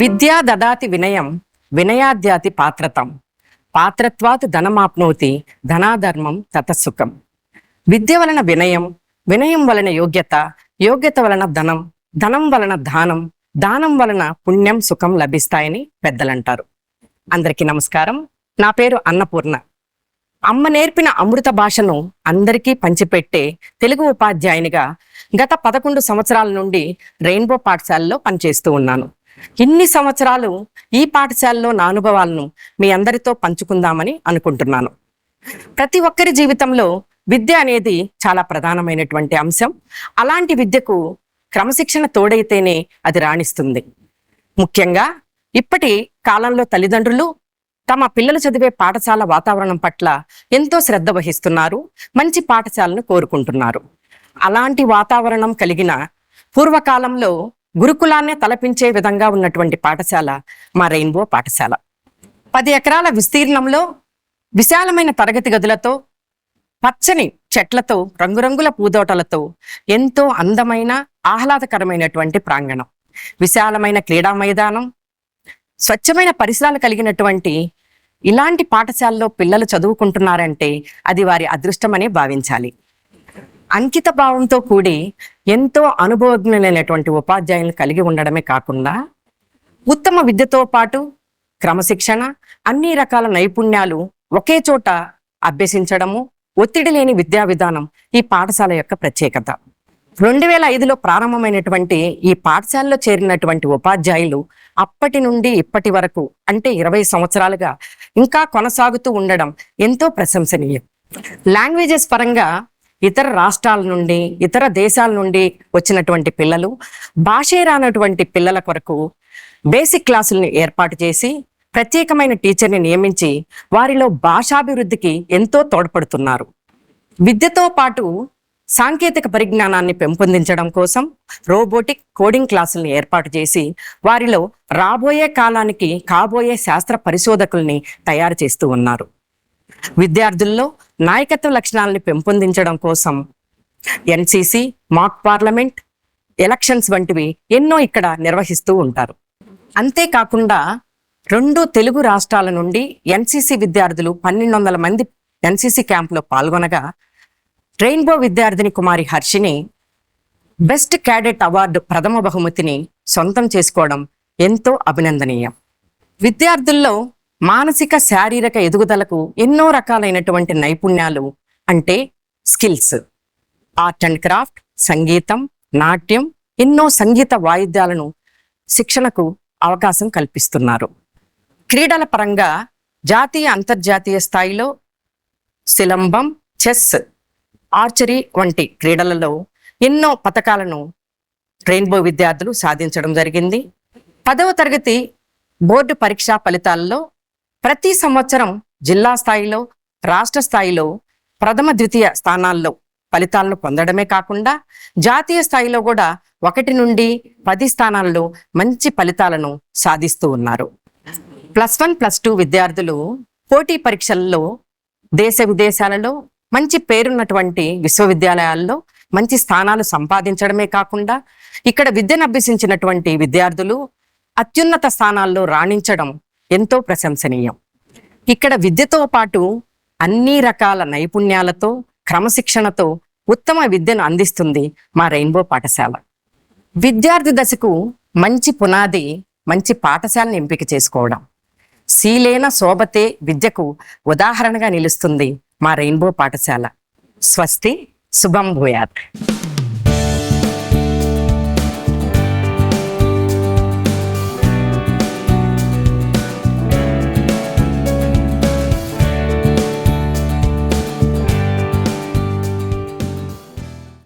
విద్యా దదాతి వినయం వినయాద్యాతి పాత్రతం పాత్రత్వాత్ ధనమాప్నోతి ధనాధర్మం తతసుఖం. విద్య వలన వినయం, వినయం వలన యోగ్యత, యోగ్యత వలన ధనం, ధనం వలన దానం, దానం వలన పుణ్యం సుఖం లభిస్తాయని పెద్దలంటారు. అందరికీ నమస్కారం. నా పేరు అన్నపూర్ణ. అమ్మ నేర్పిన అమృత భాషను అందరికీ పంచిపెట్టే తెలుగు ఉపాధ్యాయునిగా గత 11 సంవత్సరాల నుండి రెయిన్బో పాఠశాలలో పనిచేస్తూ ఉన్నాను. ఇన్ని సంవత్సరాలు ఈ పాఠశాలలో నా అనుభవాలను మీ అందరితో పంచుకుందామని అనుకుంటున్నాను. ప్రతి ఒక్కరి జీవితంలో విద్య అనేది చాలా ప్రధానమైనటువంటి అంశం. అలాంటి విద్యకు క్రమశిక్షణ తోడైతేనే అది రాణిస్తుంది. ముఖ్యంగా ఇప్పటి కాలంలో తల్లిదండ్రులు తమ పిల్లలు చదివే పాఠశాల వాతావరణం పట్ల ఎంతో శ్రద్ధ వహిస్తున్నారు, మంచి పాఠశాలను కోరుకుంటున్నారు. అలాంటి వాతావరణం కలిగిన పూర్వకాలంలో గురుకులాన్నే తలపించే విధంగా ఉన్నటువంటి పాఠశాల మా రెయిన్బో పాఠశాల. 10 ఎకరాల విస్తీర్ణంలో విశాలమైన తరగతి గదులతో, పచ్చని చెట్లతో, రంగురంగుల పూదోటలతో ఎంతో అందమైన ఆహ్లాదకరమైనటువంటి ప్రాంగణం, విశాలమైన క్రీడా మైదానం, స్వచ్ఛమైన పరిసరాలు కలిగినటువంటి ఇలాంటి పాఠశాలలో పిల్లలు చదువుకుంటున్నారంటే అది వారి అదృష్టమనే భావించాలి. అంకిత భావంతో కూడి ఎంతో అనుభవజ్ఞులైనటువంటి ఉపాధ్యాయులను కలిగి ఉండడమే కాకుండా ఉత్తమ విద్యతో పాటు క్రమశిక్షణ, అన్ని రకాల నైపుణ్యాలు ఒకే చోట అభ్యసించడము, ఒత్తిడి లేని విద్యా విధానం ఈ పాఠశాల యొక్క ప్రత్యేకత. 2005లో ప్రారంభమైనటువంటి ఈ పాఠశాలలో చేరినటువంటి ఉపాధ్యాయులు అప్పటి నుండి ఇప్పటి వరకు అంటే 20 సంవత్సరాలుగా ఇంకా కొనసాగుతూ ఉండడం ఎంతో ప్రశంసనీయం. లాంగ్వేజెస్ పరంగా ఇతర రాష్ట్రాల నుండి, ఇతర దేశాల నుండి వచ్చినటువంటి పిల్లలు, భాషే రానటువంటి పిల్లల కొరకు బేసిక్ క్లాసుల్ని ఏర్పాటు చేసి ప్రత్యేకమైన టీచర్ని నియమించి వారిలో భాషాభివృద్ధికి ఎంతో తోడ్పడుతున్నారు. విద్యతో పాటు సాంకేతిక పరిజ్ఞానాన్ని పెంపొందించడం కోసం రోబోటిక్, కోడింగ్ క్లాసుల్ని ఏర్పాటు చేసి వారిలో రాబోయే కాలానికి కాబోయే శాస్త్ర పరిశోధకుల్ని తయారు చేస్తూ ఉన్నారు. విద్యార్థుల్లో నాయకత్వ లక్షణాలని పెంపొందించడం కోసం ఎన్సిసి, మాక్ పార్లమెంట్, ఎలక్షన్స్ వంటివి ఎన్నో ఇక్కడ నిర్వహిస్తూ ఉంటారు. అంతేకాకుండా 2 తెలుగు రాష్ట్రాల నుండి ఎన్సిసి విద్యార్థులు 1200 మంది ఎన్సిసి క్యాంపులో పాల్గొనగా రెయిన్బో విద్యార్థిని కుమారి హర్షిని బెస్ట్ క్యాడెట్ అవార్డు ప్రథమ బహుమతిని సొంతం చేసుకోవడం ఎంతో అభినందనీయం. విద్యార్థుల్లో మానసిక, శారీరక ఎదుగుదలకు ఎన్నో రకాలైనటువంటి నైపుణ్యాలు అంటే స్కిల్స్, ఆర్ట్ అండ్ క్రాఫ్ట్, సంగీతం, నాట్యం, ఎన్నో సంగీత వాయిద్యాలను శిక్షణకు అవకాశం కల్పిస్తున్నారు. క్రీడల పరంగా జాతీయ, అంతర్జాతీయ స్థాయిలో సిలంబం, చెస్, ఆర్చరీ వంటి క్రీడలలో ఎన్నో పథకాలను రెయిన్బో విద్యార్థులు సాధించడం జరిగింది. 10వ తరగతి బోర్డు పరీక్షా ఫలితాల్లో ప్రతి సంవత్సరం జిల్లా స్థాయిలో, రాష్ట్ర స్థాయిలో ప్రథమ, ద్వితీయ స్థానాల్లో ఫలితాలను పొందడమే కాకుండా జాతీయ స్థాయిలో కూడా 1 నుండి 10 స్థానాల్లో మంచి ఫలితాలను సాధిస్తూ ఉన్నారు. +1, +2 విద్యార్థులు పోటీ పరీక్షల్లో దేశ విదేశాలలో మంచి పేరున్నటువంటి విశ్వవిద్యాలయాల్లో మంచి స్థానాలు సంపాదించడమే కాకుండా ఇక్కడ విద్యను అభ్యసించినటువంటి విద్యార్థులు అత్యున్నత స్థానాల్లో రాణించడం ఎంతో ప్రశంసనీయం. ఇక్కడ విద్యతో పాటు అన్ని రకాల నైపుణ్యాలతో, క్రమశిక్షణతో ఉత్తమ విద్యను అందిస్తుంది మా రెయిన్బో పాఠశాల. విద్యార్థి దశకు మంచి పునాది మంచి పాఠశాలను ఎంపిక చేసుకోవడం. శీలేన శోభతే విద్యకు ఉదాహరణగా నిలుస్తుంది మా రెయిన్బో పాఠశాల. స్వస్తి, శుభం భూయాత్.